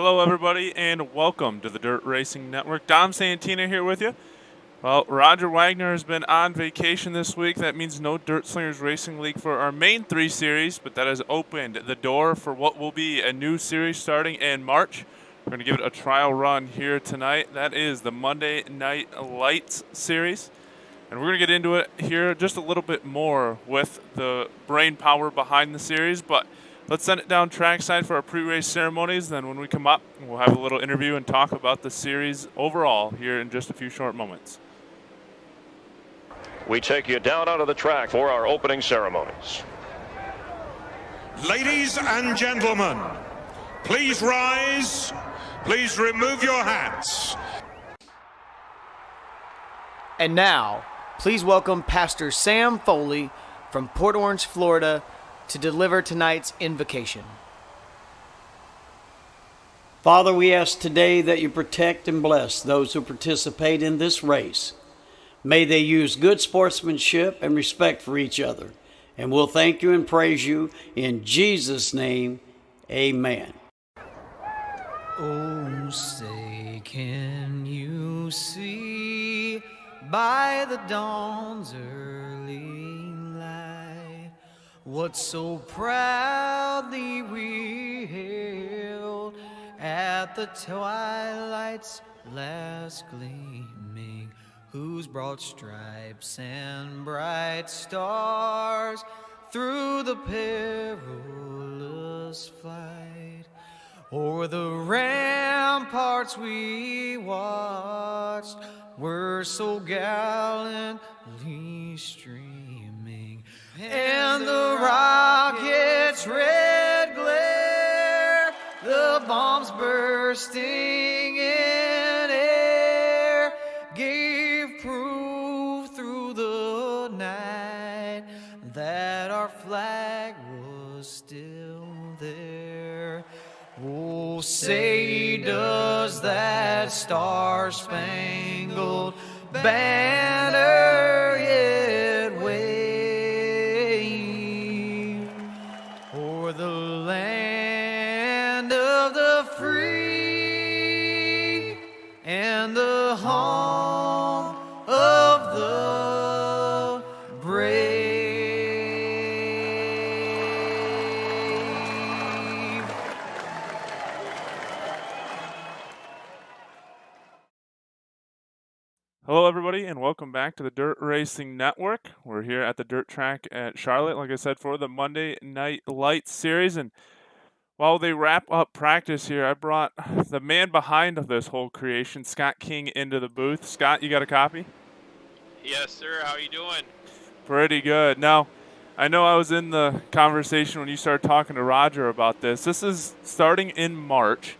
Hello, everybody, and welcome to the Dirt Racing Network. Dom Santina here with you. Well, Roger Wagner has been on vacation this week. That means no Dirt Slingers Racing League for our main three series, but that has opened the door for what will be a new series starting in March. We're going to give it a trial run here tonight. That is the Monday Night Lights series. And we're going to get into it here just a little bit more with the brain power behind the series, but let's send it down trackside for our pre-race ceremonies. Then when we come up, we'll have a little interview and talk about the series overall here in just a few short moments. We take you down onto the track for our opening ceremonies. Ladies and gentlemen, please rise. Please remove your hats. And now, please welcome Pastor Sam Foley from Port Orange, Florida, to deliver tonight's invocation. Father, we ask today that you protect and bless those who participate in this race. May they use good sportsmanship and respect for each other. And we'll thank you and praise you in Jesus' name. Amen. Oh, say, can you see by the dawn's early light what so proudly we hailed at the twilight's last gleaming, whose broad stripes and bright stars through the perilous flight o'er the ramparts we watched were so gallantly streaming, and the rocket's red glare, the bombs bursting in air, gave proof through the night that our flag was still there. Oh, say does that star-spangled banner yet wave o'er the land of the free and the home of the brave? Hello, everybody, and welcome back to the Dirt Racing Network. We're here at the dirt track at Charlotte, like I said, for the Monday Night Lights series. And while they wrap up practice here, I brought the man behind this whole creation, Scott King, into the booth. Scott, you got a copy? Yes, sir. How you doing? Pretty good. Now, I know I was in the conversation when you started talking to Roger about this. This is starting in March,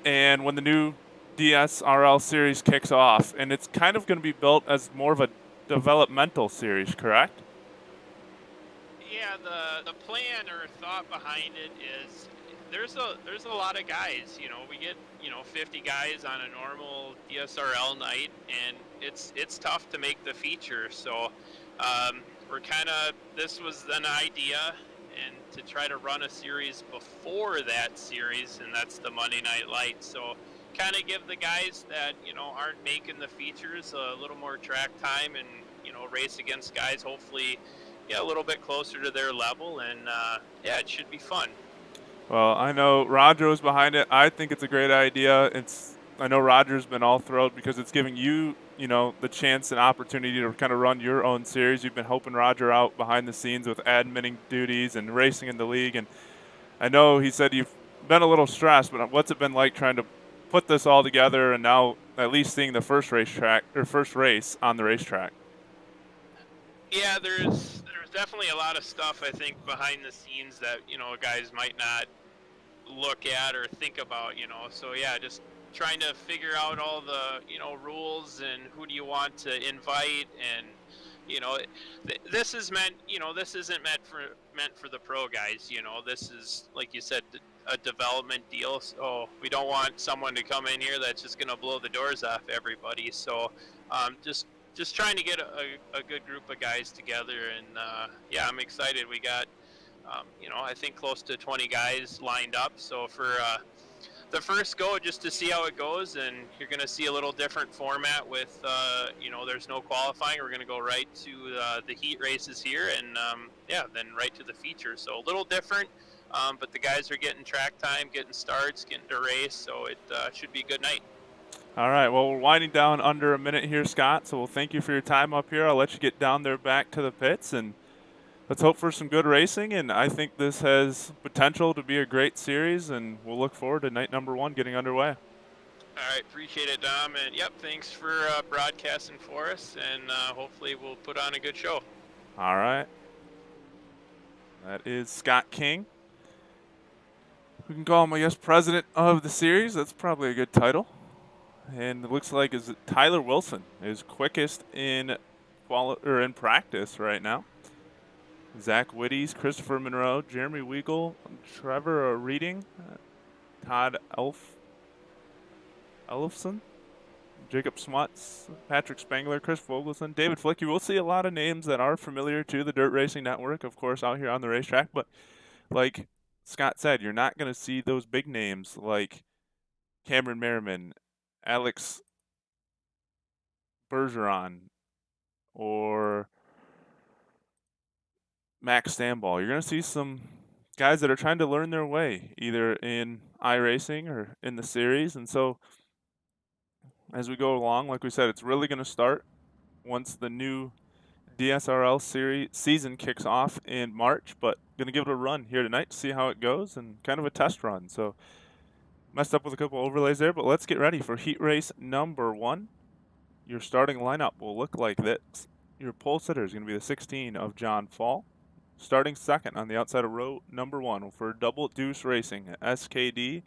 and when the new DSRL series kicks off, and it's kind of going to be built as more of a developmental series, correct? Yeah, the plan or thought behind it is there's a lot of guys. You know, we get 50 guys on a normal DSRL night, and it's tough to make the feature. So this was an idea, and to try to run a series before that series, and that's the Monday Night Lights. So kind of give the guys that aren't making the features a little more track time, and race against guys hopefully a little bit closer to their level, and it should be fun. Well, I know Roger was behind it. I think it's a great idea. I know Roger's been all thrilled because it's giving you the chance and opportunity to kind of run your own series. You've been helping Roger out behind the scenes with adminning duties and racing in the league, and I know he said you've been a little stressed, but what's it been like trying to put this all together and now at least seeing the first race on the racetrack? Yeah, there's definitely a lot of stuff, I think, behind the scenes that guys might not look at or think about. So yeah, just trying to figure out all the rules and who do you want to invite, and this is meant this isn't meant for the pro guys. This is, like you said, a development deal, so we don't want someone to come in here that's just going to blow the doors off everybody. So just trying to get a good group of guys together, and I'm excited. We got I think close to 20 guys lined up, so for the first go just to see how it goes, and you're going to see a little different format with, there's no qualifying. We're going to go right to the heat races here, and then right to the feature. So a little different, but the guys are getting track time, getting starts, getting to race, so it should be a good night. All right, well, we're winding down under a minute here, Scott, so we'll thank you for your time up here. I'll let you get down there back to the pits, and let's hope for some good racing, and I think this has potential to be a great series, and we'll look forward to night number 1 getting underway. All right, appreciate it, Dom, and thanks for broadcasting for us, and hopefully we'll put on a good show. All right. That is Scott King. We can call him, I guess, president of the series. That's probably a good title. And it looks like Tyler Wilson is quickest in practice right now. Zach Whitties, Christopher Monroe, Jeremy Weigel, Trevor Reading, Todd Elfson, Jacob Smuts, Patrick Spangler, Chris Vogelson, David Flicky. We'll see a lot of names that are familiar to the Dirt Racing Network, of course, out here on the racetrack. But like Scott said, you're not going to see those big names like Cameron Merriman, Alex Bergeron, or Max Stambaugh. You're going to see some guys that are trying to learn their way, either in iRacing or in the series. And so as we go along, like we said, it's really going to start once the new DSRL season kicks off in March, but going to give it a run here tonight to see how it goes and kind of a test run. So messed up with a couple overlays there, but let's get ready for heat race number 1. Your starting lineup will look like this. Your pole sitter is going to be the 16 of John Fall. Starting second on the outside of row number 1 for Double Deuce Racing, SKD.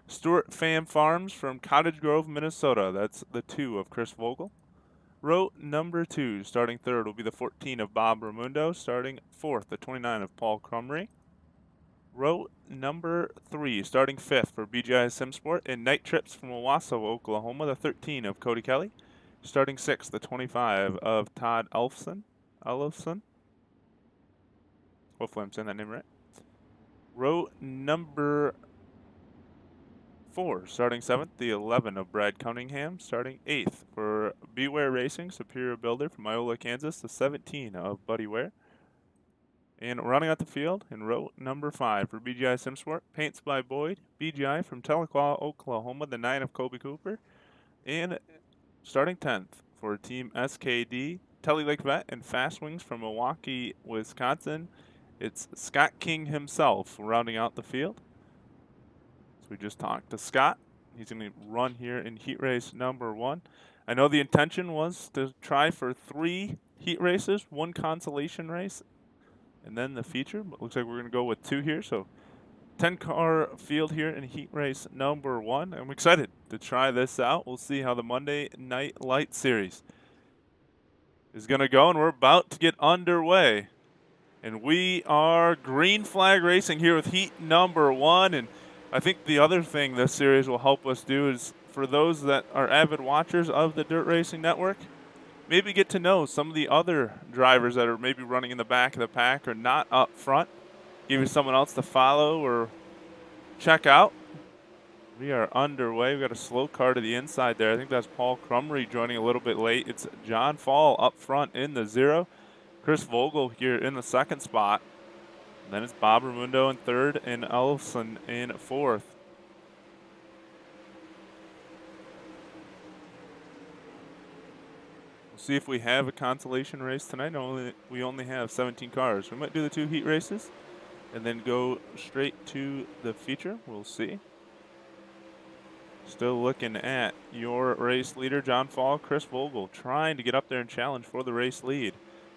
Stuart Pham Farms from Cottage Grove, Minnesota. That's the 2 of Chris Vogel. Row number 2, starting third, will be the 14 of Bob Raimundo. Starting fourth, the 29 of Paul Crumry. Row number 3, starting fifth for BGI SimSport and Night Trips from Owasso, Oklahoma, the 13 of Cody Kelly. Starting sixth, the 25 of Todd Elfson. Hopefully I'm saying that name right. Row number 4, starting 7th, the 11 of Brad Cunningham. Starting 8th for Beware Racing, Superior Builder from Iola, Kansas, the 17 of Buddy Ware. And running out the field in row number 5 for BGI SimSport, Paints by Boyd, BGI from Tahlequah, Oklahoma, the 9 of Kobe Cooper. And starting 10th for Team SKD, Telly Lake Vet and Fast Wings from Milwaukee, Wisconsin. It's Scott King himself rounding out the field. So we just talked to Scott. He's going to run here in heat race number 1. I know the intention was to try for 3 heat races, 1 consolation race, and then the feature. But looks like we're going to go with 2 here. So 10-car field here in heat race number 1. I'm excited to try this out. We'll see how the Monday Night Light Series is going to go, and we're about to get underway. And we are green flag racing here with heat number 1. And I think the other thing this series will help us do is, for those that are avid watchers of the Dirt Racing Network, maybe get to know some of the other drivers that are maybe running in the back of the pack or not up front. Give you someone else to follow or check out. We are underway. We've got a slow car to the inside there. I think that's Paul Crumry joining a little bit late. It's John Fall up front in the 0. Chris Vogel here in the 2nd spot. And then it's Bob Raimundo in 3rd and Elfson in 4th. We'll see if we have a consolation race tonight. We only have 17 cars. We might do the 2 heat races and then go straight to the feature. We'll see. Still looking at your race leader, John Fall, Chris Vogel, trying to get up there and challenge for the race lead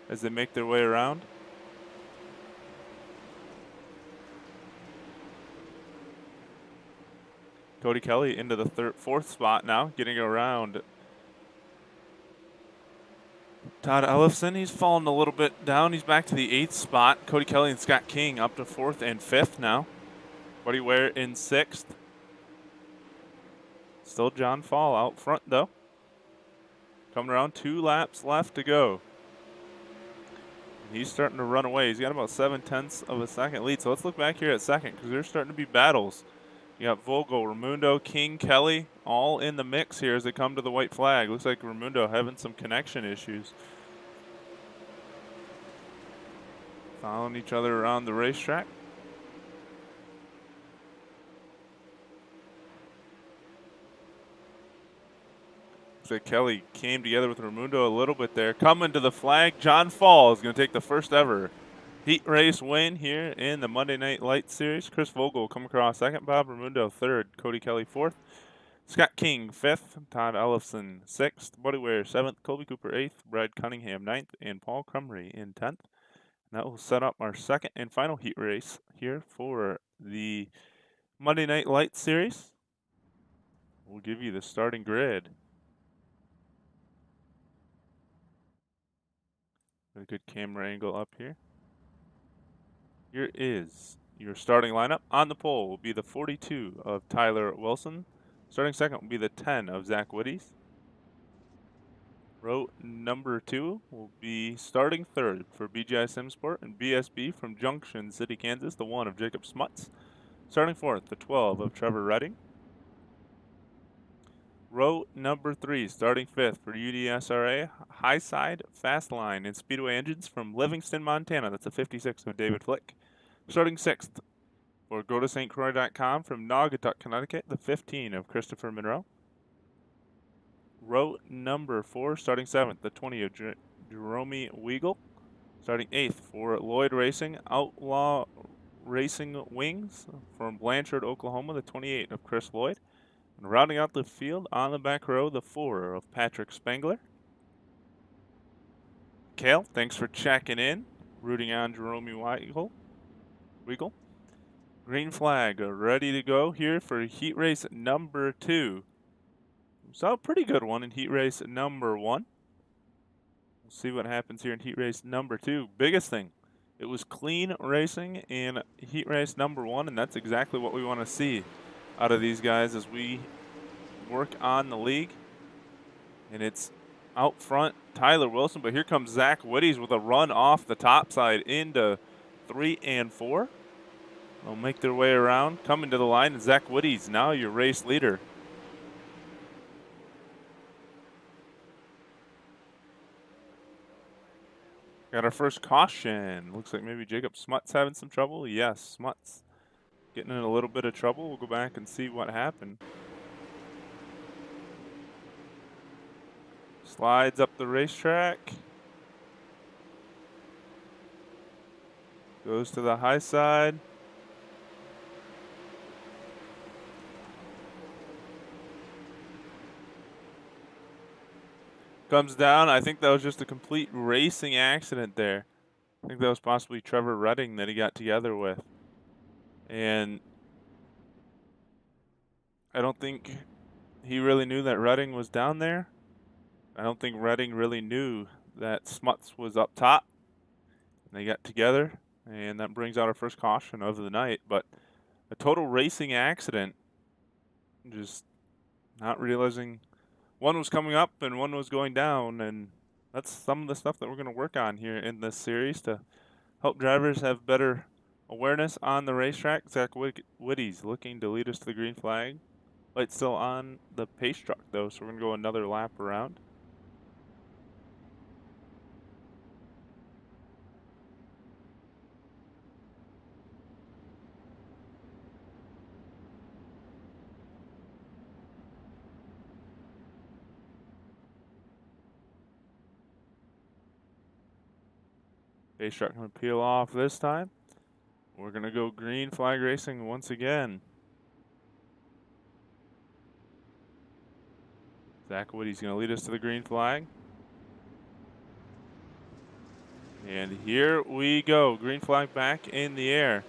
as they make their way around. Cody Kelly into the 4th spot now, getting around Todd Ellefson. He's fallen a little bit down. He's back to the 8th spot. Cody Kelly and Scott King up to 4th and 5th now. Buddy Ware in 6th. Still John Fall out front, though. Coming around, 2 laps left to go. He's starting to run away. He's got about 0.7 of a second lead. So let's look back here at second, because there's starting to be battles You got Vogel, Raimundo, King, Kelly, all in the mix here as they come to the white flag. Looks like Raimundo having some connection issues. Following each other around the racetrack. Looks like Kelly came together with Raimundo a little bit there. Coming to the flag, John Fall is going to take the first ever heat race win here in the Monday Night Lights Series. Chris Vogel will come across second, Bob Raimundo third, Cody Kelly fourth, Scott King fifth, Todd Ellefson sixth, Buddy Ware seventh, Colby Cooper eighth, Brad Cunningham ninth, and Paul Crumry in 10th. That will set up our second and final heat race here for the Monday Night Lights Series. We'll give you the starting grid. A good camera angle up here. Here is your starting lineup. On the pole will be the 42 of Tyler Wilson. Starting second will be the 10 of Zach Whitties. Row number 2 will be starting third for BGI Simsport and BSB from Junction City, Kansas, the 1 of Jacob Smuts. Starting fourth, the 12 of Trevor Redding. Row number 3, starting fifth for UDSRA, Highside Fast Line and Speedway Engines from Livingston, Montana. That's a 56 of David Flick. Starting sixth for GoToStCroix.com from Naugatuck, Connecticut, the 15 of Christopher Monroe. Row number 4, starting seventh, the 20 of Jerome Weigel. Starting eighth for Lloyd Racing, Outlaw Racing Wings from Blanchard, Oklahoma, the 28 of Chris Lloyd. And rounding out the field on the back row, the 4 of Patrick Spengler. Kale, thanks for checking in. Rooting on Jerome Weigel. Green flag ready to go here for heat race number 2. So a pretty good one in heat race number 1. We'll see what happens here in heat race number 2. Biggest thing, it was clean racing in heat race number 1, and that's exactly what we want to see out of these guys as we work on the league. And it's out front Tyler Wilson, but here comes Zach Whitties with a run off the top side into 3 and 4. They'll make their way around, coming to the line, and Zach Whitties now your race leader. Got our first caution. Looks like maybe Jacob Smuts having some trouble. Yes, Smuts getting in a little bit of trouble. We'll go back and see what happened. Slides up the racetrack. Goes to the high side. Comes down. I think that was just a complete racing accident there. I think that was possibly Trevor Redding that he got together with. And I don't think he really knew that Redding was down there. I don't think Redding really knew that Smuts was up top. And they got together, and that brings out our first caution of the night. But a total racing accident, just not realizing one was coming up and one was going down, and that's some of the stuff that we're going to work on here in this series to help drivers have better awareness on the racetrack. Zach Whitties looking to lead us to the green flag. Light's still on the pace truck, though, so we're going to go another lap around. Pace truck going to peel off this time. We're going to go green flag racing once again. Zach Whitties going to lead us to the green flag. And here we go. Green flag back in the air.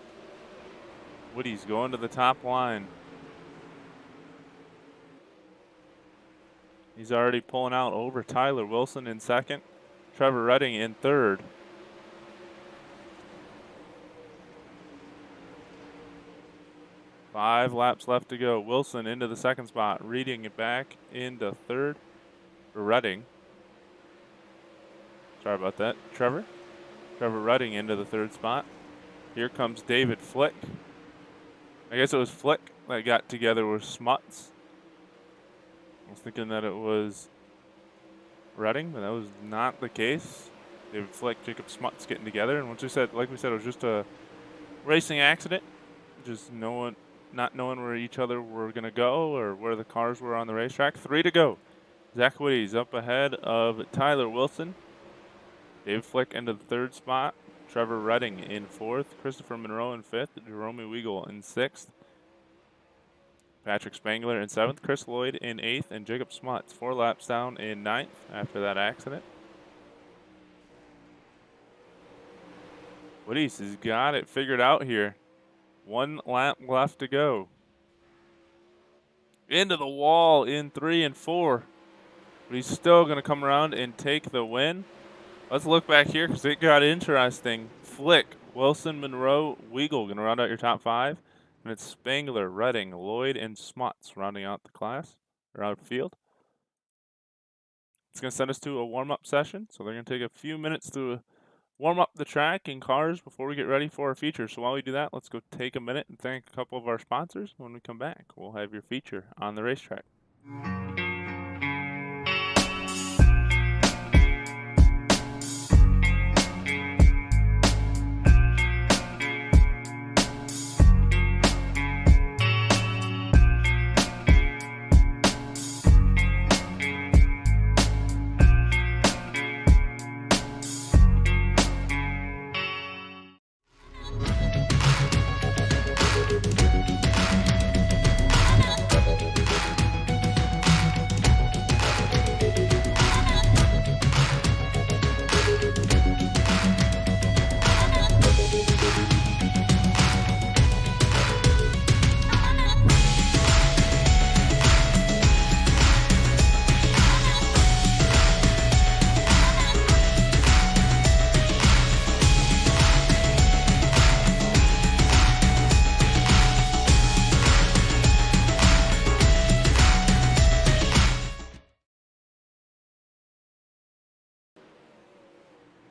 Whitties going to the top line. He's already pulling out over Tyler Wilson in second. Trevor Redding in third. Five laps left to go. Wilson into the second spot, reading it back into third for Redding. Sorry about that, Trevor. Trevor Redding into the third spot. Here comes David Flick. I guess it was Flick that got together were Smuts. I was thinking that it was Redding, but that was not the case. David Flick, Jacob Smuts getting together, and like we said, it was just a racing accident. Just not knowing where each other were going to go or where the cars were on the racetrack. 3 to go. Zach Whitty's up ahead of Tyler Wilson. David Flick into the 3rd spot. Trevor Redding in 4th. Christopher Monroe in 5th. Jerome Weigel in 6th. Patrick Spangler in 7th. Chris Lloyd in 8th. And Jacob Smuts 4 laps down in 9th after that accident. Whitty's has got it figured out here. 1 lap left to go. Into the wall in 3 and 4. But he's still going to come around and take the win. Let's look back here because it got interesting. Flick, Wilson, Monroe, Weigel going to round out your top 5. And it's Spangler, Redding, Lloyd, and Smuts rounding out the class, or outfield. It's going to send us to a warm-up session. So they're going to take a few minutes to warm up the track and cars before we get ready for our feature. So while we do that, let's go take a minute and thank a couple of our sponsors. When we come back, we'll have your feature on the racetrack.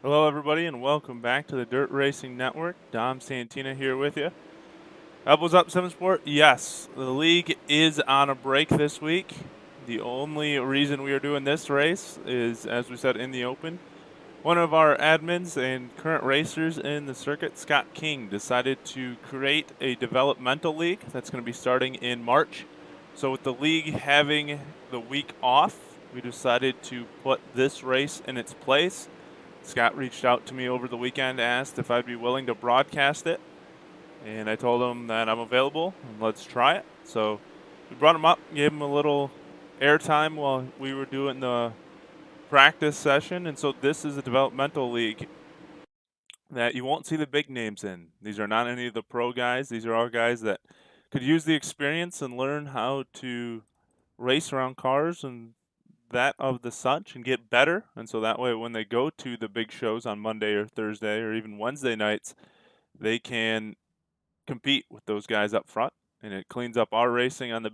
Hello, everybody, and welcome back to the Dirt Racing Network. Dom Santina here with you. Elbows Up 7 Sport. Yes, the league is on a break this week. The only reason we are doing this race is, as we said in the open, one of our admins and current racers in the circuit, Scott King, decided to create a developmental league that's going to be starting in March. So with the league having the week off, we decided to put this race in its place. Scott reached out to me over the weekend, asked if I'd be willing to broadcast it, and I told him that I'm available and let's try it. So we brought him up, gave him a little airtime while we were doing the practice session, and so this is a developmental league that you won't see the big names in. These are not any of the pro guys. These are all guys that could use the experience and learn how to race around cars and that of the such and get better. And so that way when they go to the big shows on Monday or Thursday or even Wednesday nights, they can compete with those guys up front. And it cleans up our racing on the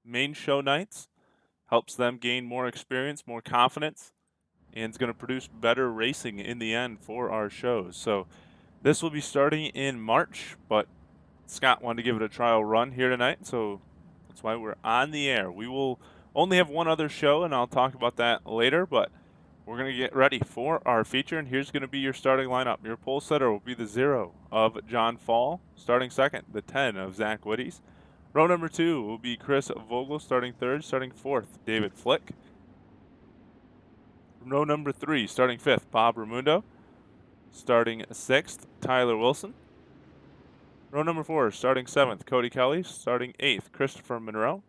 main show nights, helps them gain more experience, more confidence, and it's going to produce better racing in the end for our shows. So this will be starting in March, but Scott wanted to give it a trial run here tonight, so that's why we're on the air. We will only have one other show, and I'll talk about that later, but we're going to get ready for our feature, and here's going to be your starting lineup. Your pole setter will be the 0 of John Fall, starting second, the 10 of Zach Whitty's. Row number 2 will be Chris Vogel, starting third, starting fourth, David Flick. Row number 3, starting 5th, Bob Raimundo. Starting 6th, Tyler Wilson. Row number 4, starting 7th, Cody Kelly. Starting 8th, Christopher Monroe.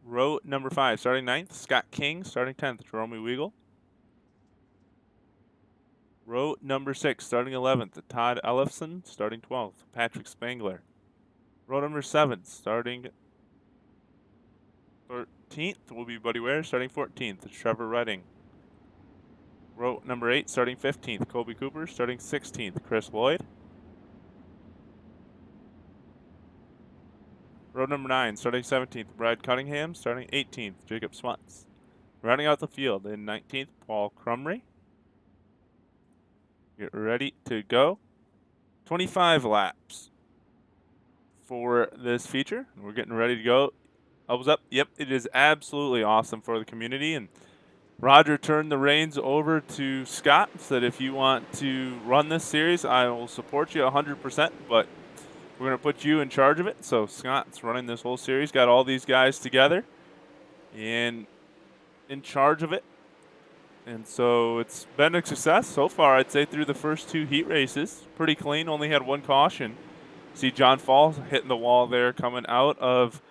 Row number 5, starting 9th, Scott King. Starting 10th, Jerome Weigel. Row number 6, starting 11th, Todd Ellefson. Starting 12th, Patrick Spangler. Row number 7, starting 13th will be Buddy Ware. Starting 14th, Trevor Redding. Row number 8, starting 15th, Colby Cooper. Starting 16th, Chris Lloyd. Row number 9, starting 17th, Brad Cunningham. Starting 18th, Jacob Smuts. Rounding out the field in 19th, Paul Crumry. Get ready to go. 25 laps. for this feature. We're getting ready to go. Elbows up. Yep, it is absolutely awesome for the community. And Roger turned the reins over to Scott, said if you want to run this series, I will support you 100%, but we're going to put you in charge of it. So Scott's running this whole series, got all these guys together and in charge of it. And so it's been a success so far, I'd say, through the first 2 heat races. Pretty clean, only had 1 caution. See John Fall hitting the wall there coming out of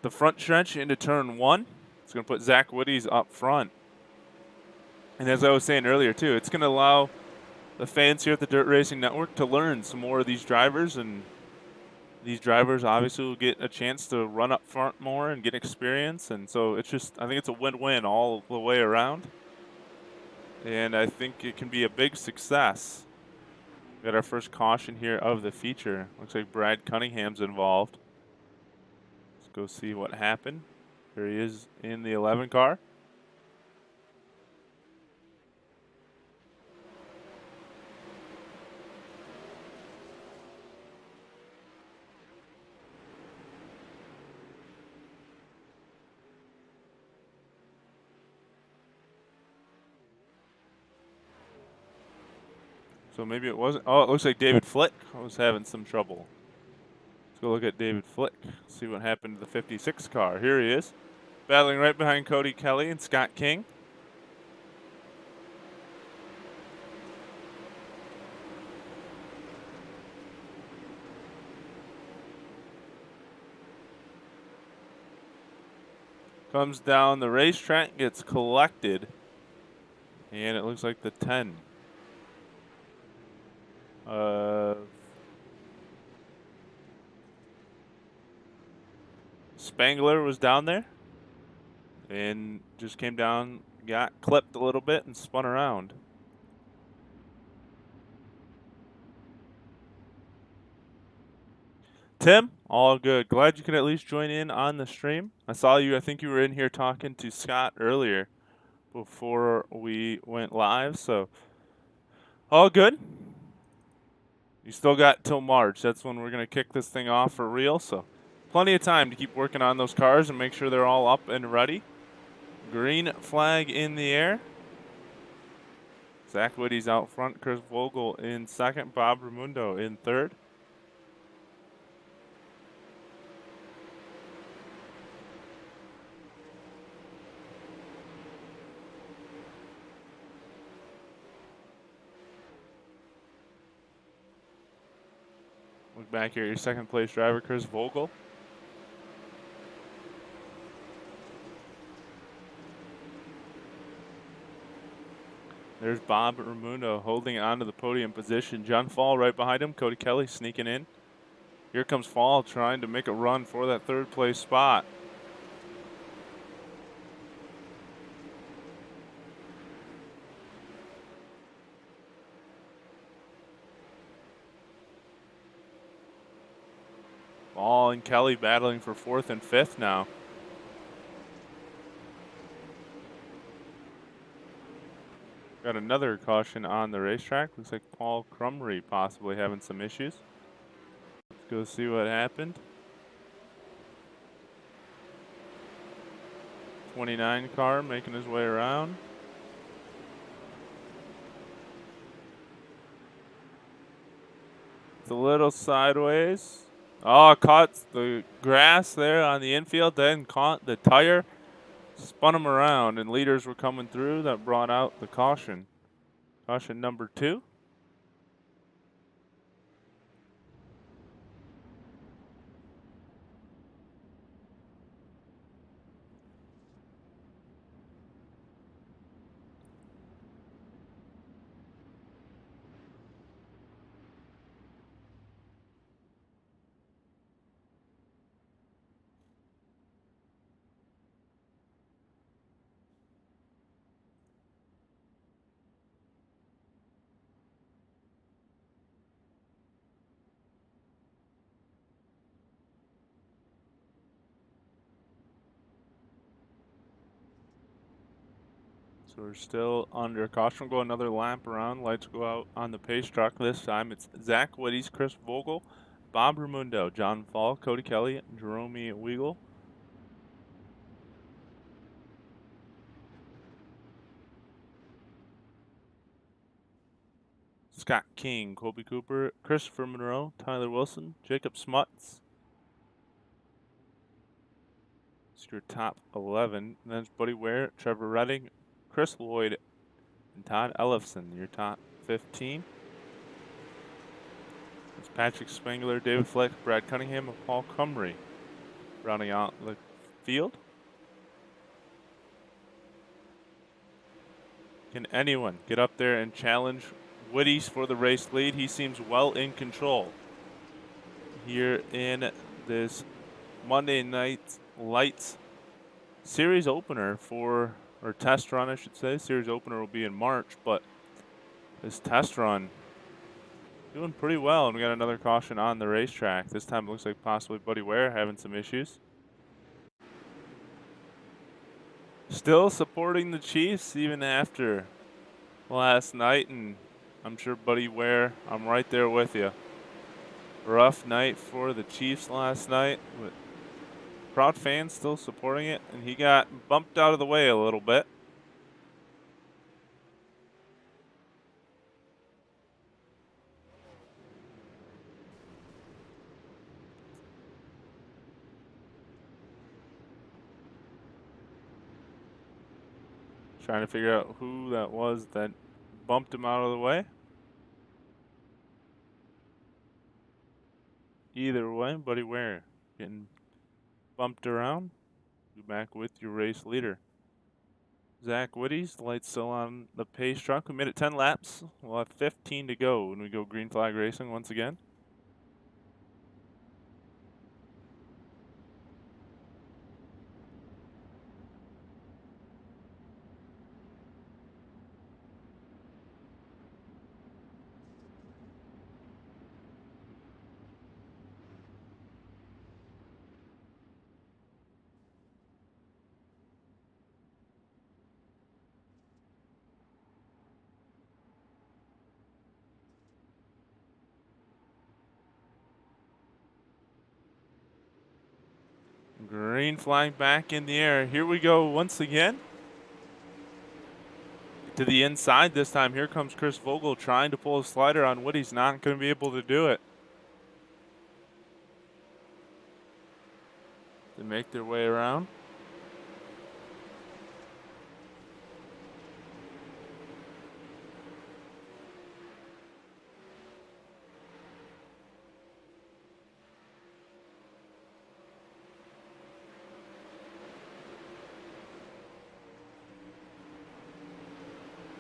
the front stretch into turn 1. It's going to put Zach Woody's up front. And as I was saying earlier, too, it's going to allow the fans here at the Dirt Racing Network to learn some more of these drivers. And these drivers obviously will get a chance to run up front more and get experience. And so it's just, I think it's a win-win all the way around. And I think it can be a big success. We got our first caution here of the feature. Looks like Brad Cunningham's involved. Let's go see what happened. There he is in the 11 car. So maybe it wasn't. Oh, it looks like David Flick was having some trouble. Let's go look at David Flick, see what happened to the 56 car. Here he is, battling right behind Cody Kelly and Scott King. Comes down the racetrack, gets collected, and it looks like the 10. Spangler was down there and just came down, got clipped a little bit and spun around. Tim, all good. Glad you could at least join in on the stream. I saw you, I think you were in here talking to Scott earlier before we went live, so all good. You still got till March. That's when we're going to kick this thing off for real, so plenty of time to keep working on those cars and make sure they're all up and ready. Green flag in the air. Zach Woody's out front. Chris Vogel in second. Bob Raimundo in third. Look back here, your second place driver, Chris Vogel. There's Bob Raimundo holding on to the podium position. John Fall right behind him. Cody Kelly sneaking in. Here comes Fall trying to make a run for that third place spot. Fall and Kelly battling for fourth and fifth now. Got another caution on the racetrack. Looks like Paul Crumry possibly having some issues. Let's go see what happened. 29 car making his way around. It's a little sideways. Oh, caught the grass there on the infield, then caught the tire, spun him around, and leaders were coming through. That brought out the caution. Caution number 2. So we're still under caution. We'll go another lap around. Lights go out on the pace truck. This time it's Zach Woody's, Chris Vogel, Bob Raimundo, John Fall, Cody Kelly, Jerome Weagle. Scott King, Colby Cooper, Christopher Monroe, Tyler Wilson, Jacob Smuts. It's your top 11. And then it's Buddy Ware, Trevor Redding, Chris Lloyd, and Todd Ellefson, your top 15. It's Patrick Spangler, David Fleck, Brad Cunningham, and Paul Cumry rounding out the field. Can anyone get up there and challenge Woody's for the race lead? He seems well in control here in this Monday Night Lights series opener or test run, I should say. Series opener will be in March, but this test run doing pretty well. And we got another caution on the racetrack. This time it looks like possibly Buddy Ware having some issues. Still supporting the Chiefs even after last night, and I'm sure Buddy Ware, I'm right there with you. Rough night for the Chiefs last night, but crowd fans still supporting it, and he got bumped out of the way a little bit. Trying to figure out who that was that bumped him out of the way. Either way, Buddy Ware getting bumped around. Be back with your race leader. Zach Woody's, the light's still on the pace truck. We made it 10 laps. We'll have 15 to go when we go green flag racing once again. Green flag back in the air. Here we go once again. To the inside this time. Here comes Chris Vogel trying to pull a slider on Wood. He's not going to be able to do it. They make their way around.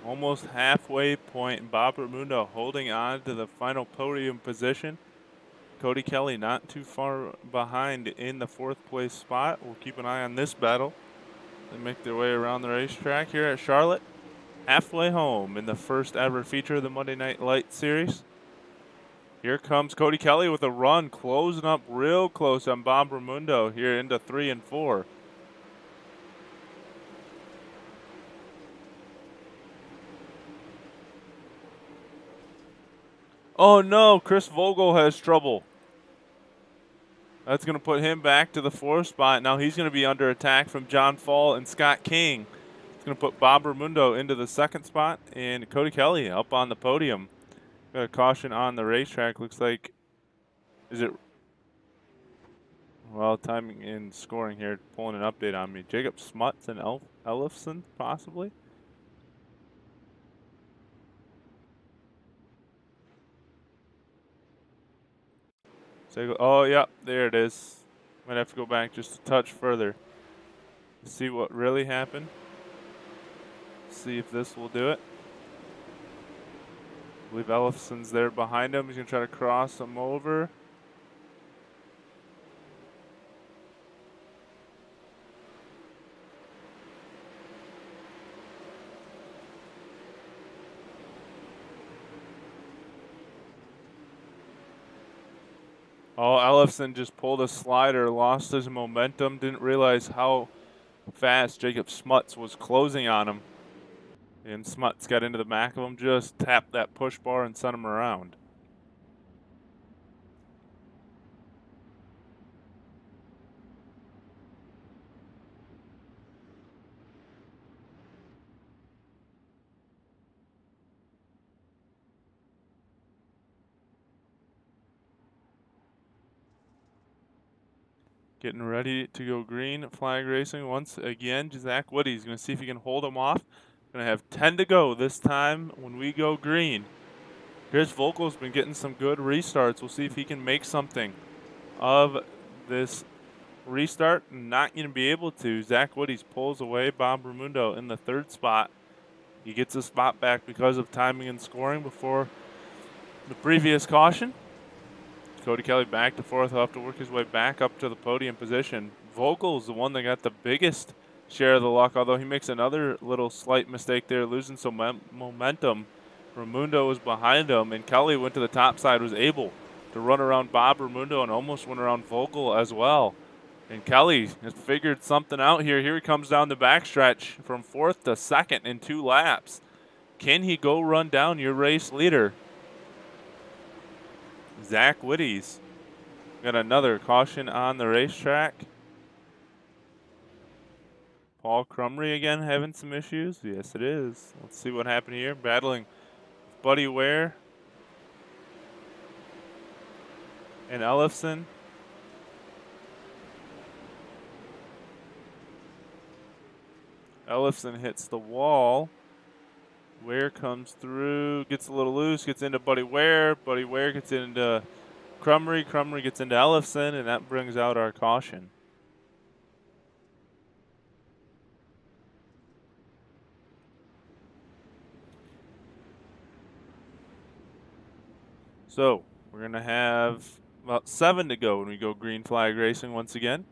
Almost halfway point. Bob Raimundo holding on to the final podium position. Cody Kelly not too far behind in the 4th place spot. We'll keep an eye on this battle. They make their way around the racetrack here at Charlotte. Halfway home in the first ever feature of the Monday Night Light Series. Here comes Cody Kelly with a run, closing up real close on Bob Raimundo here into 3 and 4. Oh no, Chris Vogel has trouble. That's going to put him back to the 4th spot. Now he's going to be under attack from John Fall and Scott King. It's going to put Bob Raimundo into the 2nd spot and Cody Kelly up on the podium. Got a caution on the racetrack. Looks like, is it, well, timing and scoring here, pulling an update on me. Jacob Smuts and Ellefson, possibly? Oh, yeah, there it is. Might have to go back just a touch further to see what really happened. See if this will do it. I believe Ellefson's there behind him. He's going to try to cross him over. Oh, Ellefson just pulled a slider, lost his momentum, didn't realize how fast Jacob Smuts was closing on him. And Smuts got into the back of him, just tapped that push bar and sent him around. Getting ready to go green flag racing once again. Zach Woody's going to see if he can hold him off. Going to have 10 to go this time when we go green. Chris Vogel's been getting some good restarts. We'll see if he can make something of this restart. Not going to be able to. Zach Woody's pulls away Bob Raimundo in the 3rd spot. He gets a spot back because of timing and scoring before the previous caution. Cody Kelly back to 4th. He'll have to work his way back up to the podium position. Vogel's the one that got the biggest share of the luck, although he makes another little slight mistake there, losing some momentum. Raimundo was behind him, and Kelly went to the top side, was able to run around Bob Raimundo and almost went around Vogel as well. And Kelly has figured something out here. Here he comes down the backstretch from 4th to 2nd in 2 laps. Can he go run down your race leader? Zach Woody's got another caution on the racetrack. Paul Crumry again having some issues. Yes, it is. Let's see what happened here. Battling Buddy Ware and Ellefson. Ellefson hits the wall. Ware comes through, gets a little loose, gets into Buddy Ware. Buddy Ware gets into Crumry. Crumry gets into Ellefson, and that brings out our caution. So we're going to have about 7 to go when we go green flag racing once again.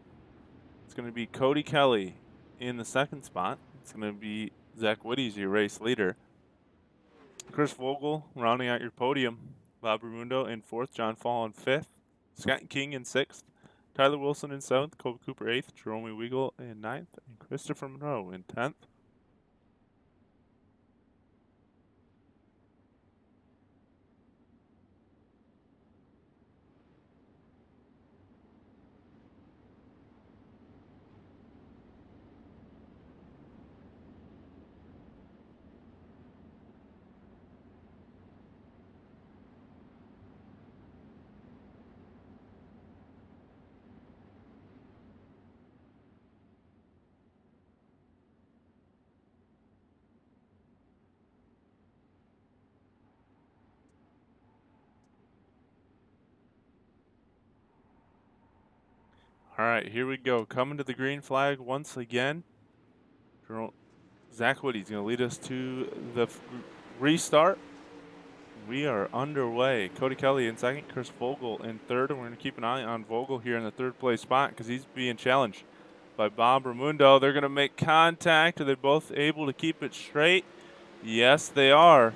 It's going to be Cody Kelly in the 2nd spot. It's going to be Zach Woody's your race leader. Chris Vogel rounding out your podium. Bob Raimundo in 4th. John Fall in 5th. Scott King in 6th. Tyler Wilson in 7th. Kobe Cooper 8th. Jerome Weagle in 9th. And Christopher Monroe in 10th. All right, here we go. Coming to the green flag once again. Zach Woody's going to lead us to the restart. We are underway. Cody Kelly in 2nd, Chris Vogel in 3rd, and we're going to keep an eye on Vogel here in the 3rd place spot because he's being challenged by Bob Raimundo. They're going to make contact. Are they both able to keep it straight? Yes, they are.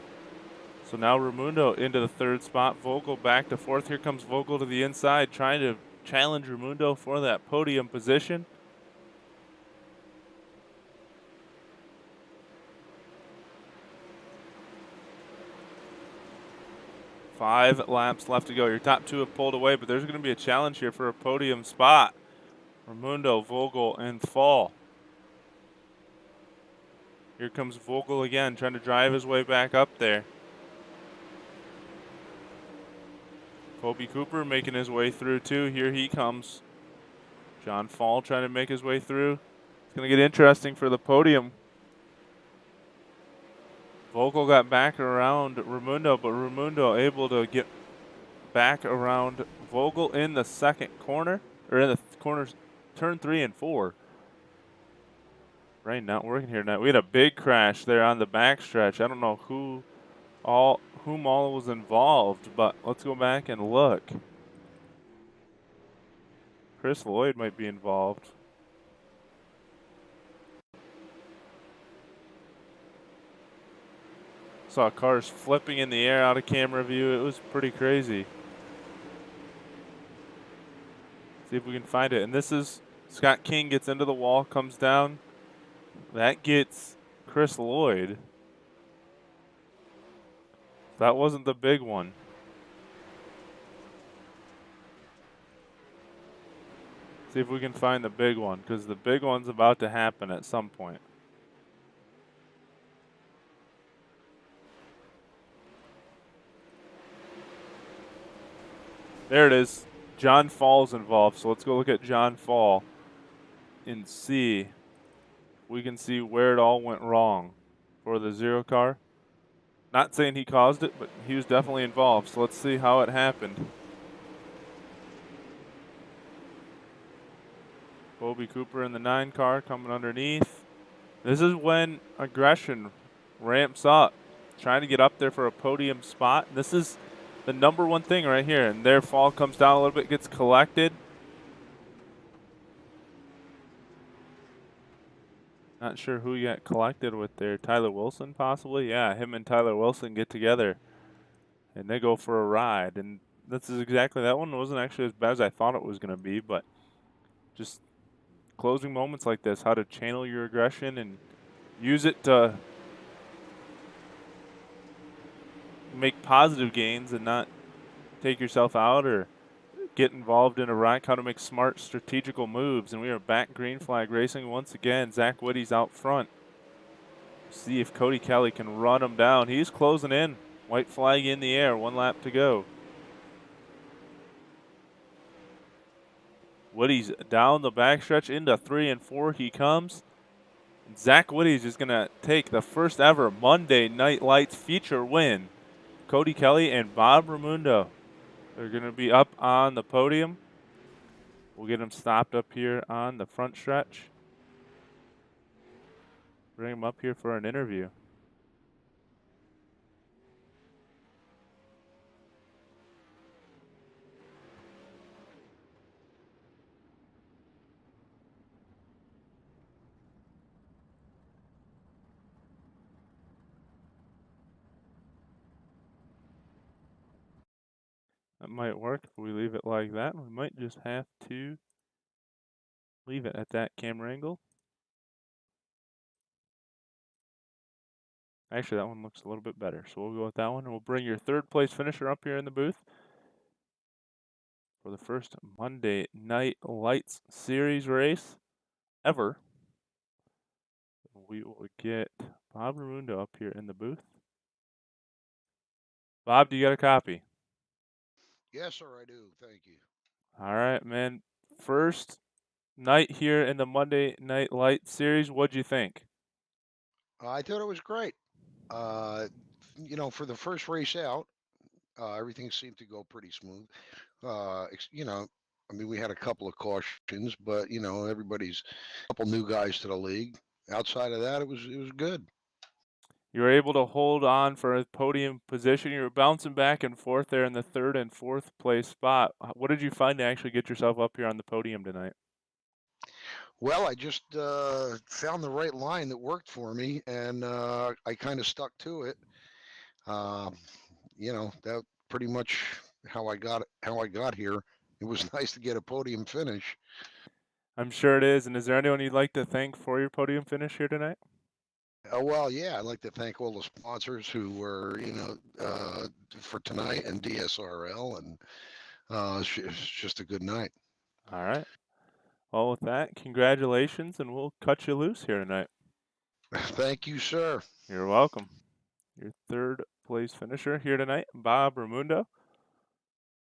So now Raimundo into the 3rd spot. Vogel back to 4th. Here comes Vogel to the inside, trying to challenge Raimundo for that podium position. Five laps left to go. Your top 2 have pulled away, but there's going to be a challenge here for a podium spot. Raimundo, Vogel, and Fall. Here comes Vogel again, trying to drive his way back up there. Kobe Cooper making his way through too. Here he comes. John Fall trying to make his way through. It's going to get interesting for the podium. Vogel got back around Raimundo, but Raimundo able to get back around Vogel in the 2nd corner, or in the corners, turn 3 and 4. Rain not working here tonight. We had a big crash there on the backstretch. I don't know whom all was involved, but let's go back and look. Chris Lloyd might be involved. Saw cars flipping in the air out of camera view. It was pretty crazy. See if we can find it. And this is Scott King gets into the wall, comes down. That gets Chris Lloyd. That wasn't the big one. See if we can find the big one, because the big one's about to happen at some point. There it is. John Fall's involved. So let's go look at John Fall and see if we can see where it all went wrong for the zero car. Not saying he caused it, but he was definitely involved. So let's see how it happened. Bobby Cooper in the 9 car coming underneath. This is when aggression ramps up, trying to get up there for a podium spot. This is the number one thing right here. And their Fall comes down a little bit, gets collected. Not sure who you got collected with there. Tyler Wilson, possibly? Yeah, him and Tyler Wilson get together, and they go for a ride. And this is exactly, that one wasn't actually as bad as I thought it was going to be, but just closing moments like this, how to channel your aggression and use it to make positive gains and not take yourself out or get involved in a wreck, how to make smart strategical moves. And we are back green flag racing once again. Zach Whitty's out front. See if Cody Kelly can run him down. He's closing in. White flag in the air, 1 lap to go. Woody's down the backstretch into 3 and 4 he comes. Zach Woody's is going to take the first ever Monday Night Lights feature win. Cody Kelly and Bob Raimundo are going to be up on the podium. We'll get them stopped up here on the front stretch. Bring them up here for an interview. That might work if we leave it like that. We might just have to leave it at that camera angle. Actually, that one looks a little bit better, so we'll go with that one. And we'll bring your 3rd place finisher up here in the booth for the first Monday Night Lights Series race ever. We will get Bob Raimundo up here in the booth. Bob, do you got a copy? Yes, sir, I do. Thank you. All right, man. First night here in the Monday Night Light Series. What'd you think? I thought it was great. Uh, for the first race out, everything seemed to go pretty smooth. I mean, we had a couple of cautions, but everybody's a couple new guys to the league. Outside of that, it was good. You were able to hold on for a podium position. You were bouncing back and forth there in the 3rd and 4th place spot. What did you find to actually get yourself up here on the podium tonight? Well, I just found the right line that worked for me, and I kind of stuck to it. That pretty much how I got here. It was nice to get a podium finish. I'm sure it is. And is there anyone you'd like to thank for your podium finish here tonight? Well, yeah, I'd like to thank all the sponsors who were, for tonight and DSRL, and it's just a good night. All right. Well, with that, congratulations, and we'll cut you loose here tonight. Thank you, sir. You're welcome. Your 3rd place finisher here tonight, Bob Raimundo.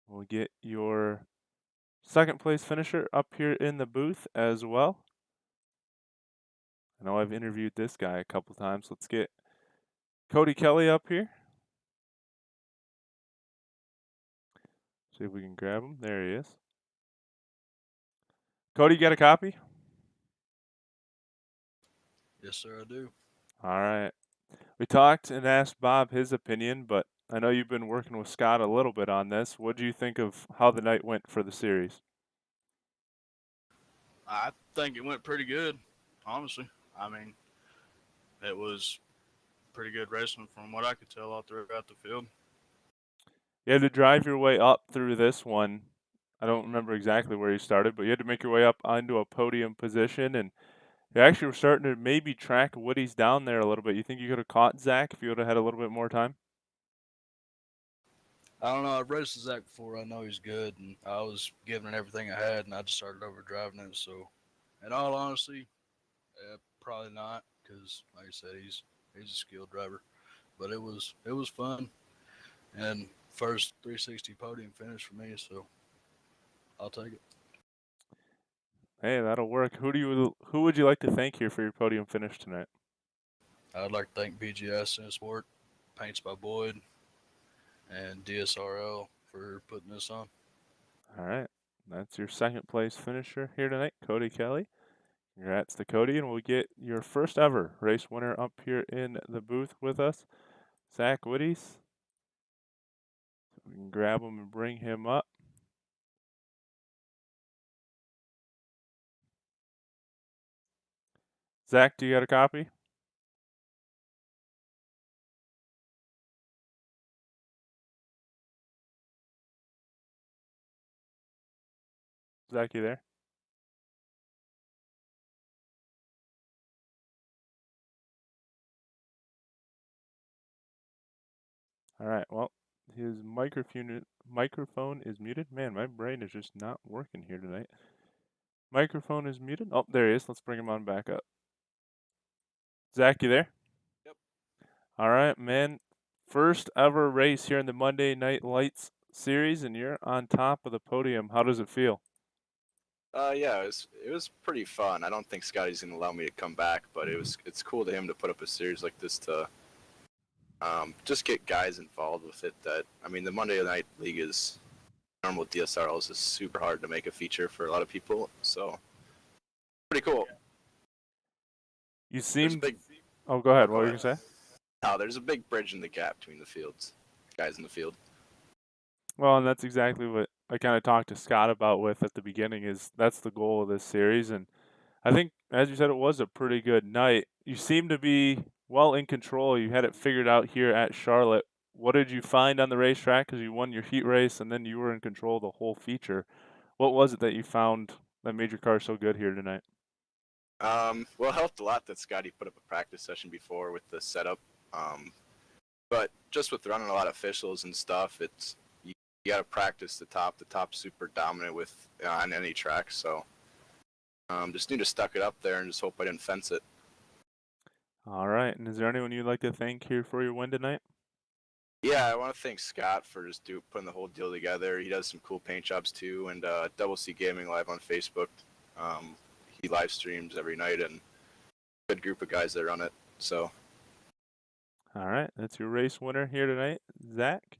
We'll get your 2nd place finisher up here in the booth as well. I know I've interviewed this guy a couple times. Let's get Cody Kelly up here. See if we can grab him. There he is. Cody, you got a copy? Yes, sir, I do. All right. We talked and asked Bob his opinion, but I know you've been working with Scott a little bit on this. What do you think of how the night went for the series? I think it went pretty good, honestly. I mean, it was pretty good racing from what I could tell out throughout the field. You had to drive your way up through this one. I don't remember exactly where you started, but you had to make your way up onto a podium position, and you actually were starting to maybe track Woody's down there a little bit. You think you could have caught Zach if you would have had a little bit more time? I don't know. I've raced Zach before. I know he's good, and I was giving it everything I had, and I just started over driving it. So, in all honesty, probably not, because like I said, he's a skilled driver. But it was fun, and first 360 podium finish for me. So I'll take it. Hey, that'll work. Who would you like to thank here for your podium finish tonight? I'd like to thank BGS and Sport, Paints by Boyd, and DSRL for putting this on. All right. That's your second place finisher here tonight, Cody Kelly. Congrats to Cody, and we'll get your first ever race winner up here in the booth with us, Zach Woody's. We can grab him and bring him up. Zach, do you got a copy? Zach, you there? All right. Well, his microphone is muted. Man, my brain is just not working here tonight. Microphone is muted. Oh, there he is. Let's bring him on back up. Zach, you there? Yep. All right, man. First ever race here in the Monday Night Lights series, and you're on top of the podium. How does it feel? Yeah, it was pretty fun. I don't think Scotty's gonna allow me to come back, but it's cool to him to put up a series like this to just get guys involved with it. That I mean, the Monday Night League is normal DSRLs is super hard to make a feature for a lot of people, so pretty cool. You seem. Big... Oh, go ahead. What were you gonna say? Oh, there's a big bridge in the gap between the fields, guys in the field. Well, and that's exactly what I kind of talked to Scott about with at the beginning. Is that's the goal of this series, and I think, as you said, it was a pretty good night. You seem to be well in control. You had it figured out here at Charlotte. What did you find on the racetrack? Because you won your heat race, and then you were in control of the whole feature. What was it that you found that made your car so good here tonight? Well, it helped a lot that Scotty put up a practice session before with the setup. But just with running a lot of officials and stuff, it's you got to practice the top. The top's super dominant with on any track, so just need to stuck it up there and just hope I didn't fence it. All right. And is there anyone you'd like to thank here for your win tonight? Yeah, I want to thank Scott for just putting the whole deal together. He does some cool paint jobs too, and Double C Gaming Live on Facebook. He live streams every night, and good group of guys that run it. So. All right, that's your race winner here tonight, Zach.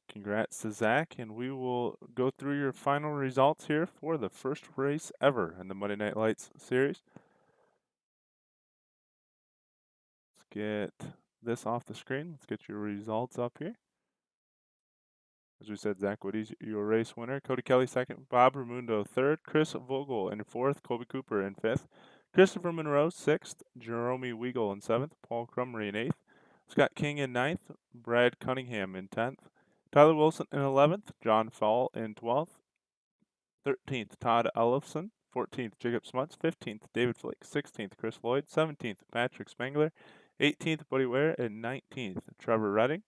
Congrats to Zach, and we will go through your final results here for the first race ever in the Monday Night Lights series. Let's get this off the screen. Let's get your results up here. As we said, Zach Woody's your race winner. Cody Kelly second, Bob Ramundo third, Chris Vogel in fourth, Colby Cooper in fifth, Christopher Monroe sixth, Jerome Weigel in seventh, Paul Crumry in eighth, Scott King in ninth, Brad Cunningham in 10th, Tyler Wilson in 11th, John Fall in 12th, 13th, Todd Ellefson, 14th, Jacob Smuts, 15th, David Flake, 16th, Chris Lloyd, 17th, Patrick Spangler, 18th, Buddy Ware, and 19th, Trevor Redding.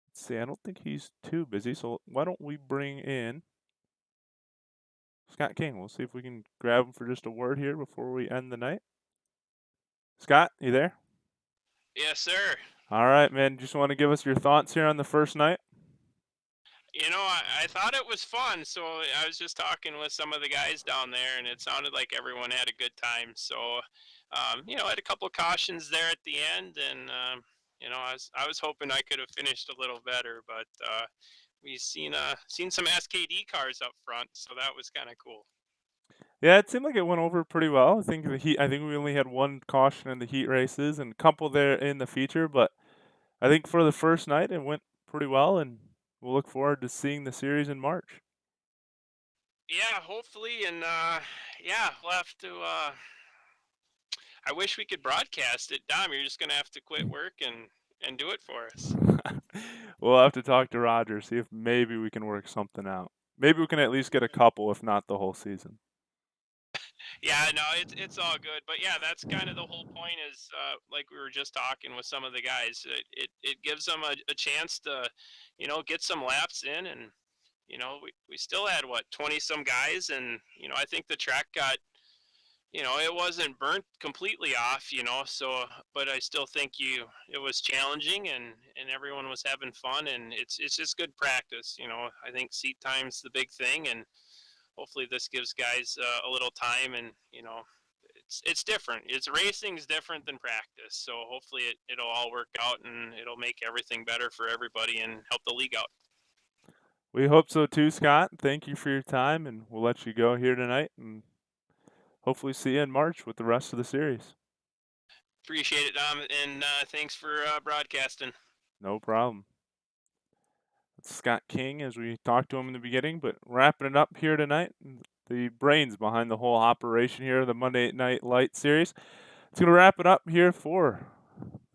Let's see, I don't think he's too busy, so why don't we bring in Scott King. We'll see if we can grab him for just a word here before we end the night. Scott, you there? Yes, sir. All right, man. Just want to give us your thoughts here on the first night? You know, I thought it was fun. So I was just talking with some of the guys down there, and it sounded like everyone had a good time. So, you know, I had a couple of cautions there at the end, and you know, I was hoping I could have finished a little better, but we seen some SKD cars up front, so that was kind of cool. Yeah, it seemed like it went over pretty well. I think we only had one caution in the heat races and a couple there in the feature, but I think for the first night it went pretty well, and we'll look forward to seeing the series in March. Yeah, hopefully, and yeah, we'll have to. I wish we could broadcast it. Dom, you're just gonna have to quit work and do it for us. We'll have to talk to Roger, see if maybe we can work something out. Maybe we can at least get a couple, if not the whole season. Yeah, no, it's all good. But yeah, that's kind of the whole point is, like we were just talking with some of the guys, it gives them a chance to, you know, get some laps in. And, you know, we still had, 20-some guys. And, you know, I think the track got it wasn't burnt completely off, so, but I still think it was challenging, and everyone was having fun, and it's just good practice. I think seat time's the big thing, and hopefully this gives guys a little time, and it's different. It's racing's different than practice, so hopefully it'll all work out, and it'll make everything better for everybody and help the league out. We hope so too, Scott. Thank you for your time, and we'll let you go here tonight, and hopefully see you in March with the rest of the series. Appreciate it, Dom, and thanks for broadcasting. No problem. It's Scott King, as we talked to him in the beginning, but wrapping it up here tonight, the brains behind the whole operation here, the Monday Night Light series. It's going to wrap it up here for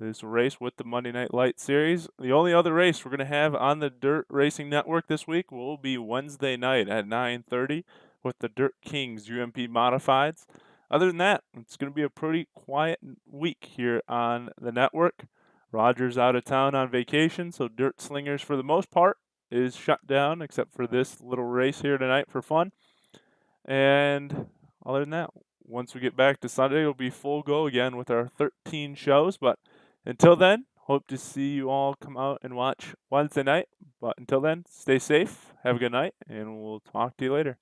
this race with the Monday Night Light series. The only other race we're going to have on the Dirt Racing Network this week will be Wednesday night at 9:30 with the Dirt Kings UMP Modifieds. Other than that, it's going to be a pretty quiet week here on the network. Roger's out of town on vacation, so Dirt Slingers, for the most part, is shut down, except for this little race here tonight for fun. And other than that, once we get back to Sunday, it'll be full go again with our 13 shows. But until then, hope to see you all come out and watch Wednesday night. But until then, stay safe, have a good night, and we'll talk to you later.